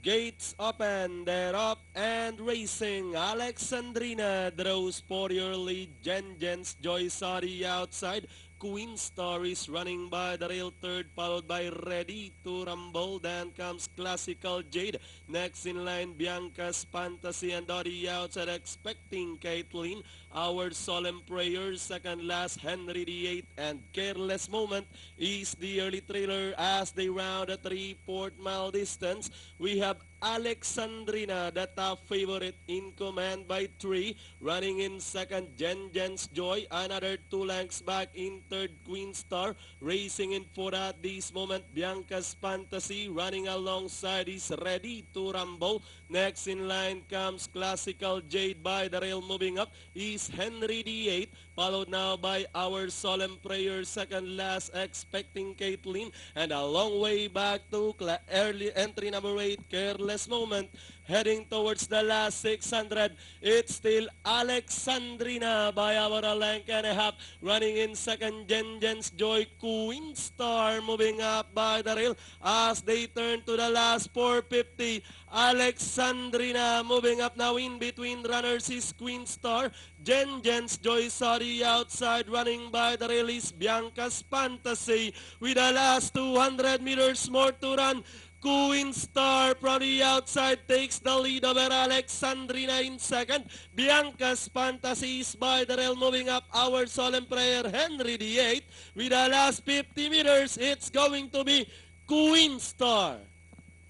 Gates open, they're up and racing. Alexandrina draws for your lead. Jen's Joy Sari outside. Queen Star is running by the rail third, followed by Ready to Rumble. Then comes Classical Jade. Next in line, Bianca's Fantasy and Dottie outside, expecting Caitlin. Our Solemn Prayer, second last, Henry VIII, and Careless Moment is the early trailer as they round a 3/4 mile distance. We have Alexandrina, the top favorite, in command by 3. Running in second, Jen's Joy. Another 2 lengths back in third, Queen Star. Racing in fourth at this moment, Bianca's Fantasy. Running alongside is Ready to Rumble. Next in line comes Classical Jade by the rail. Moving up is Henry VIII. Followed now by Our Solemn Prayer, second last, expecting Caitlin. And a long way back to early entry number 8, Careless Moment. Heading towards the last 600, it's still Alexandrina by our length and a half. Running in second, Jen's Joy. Queen Star moving up by the rail as they turn to the last 450. Alexandrina moving up now. In between runners is Queen Star. Jen's Joy Sari outside, running by the rail is Bianca's Fantasy. With the last 200 meters more to run, Queen Star from the outside takes the lead over Alexandrina in second. Bianca's Fantasy is by the rail, moving up. Our Solemn Prayer, Henry VIII. With the last 50 meters, it's going to be Queen Star.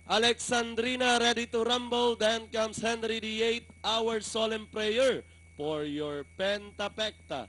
Alexandrina Ready to Rumble. Then comes Henry VIII, Our Solemn Prayer for your Pentapecta.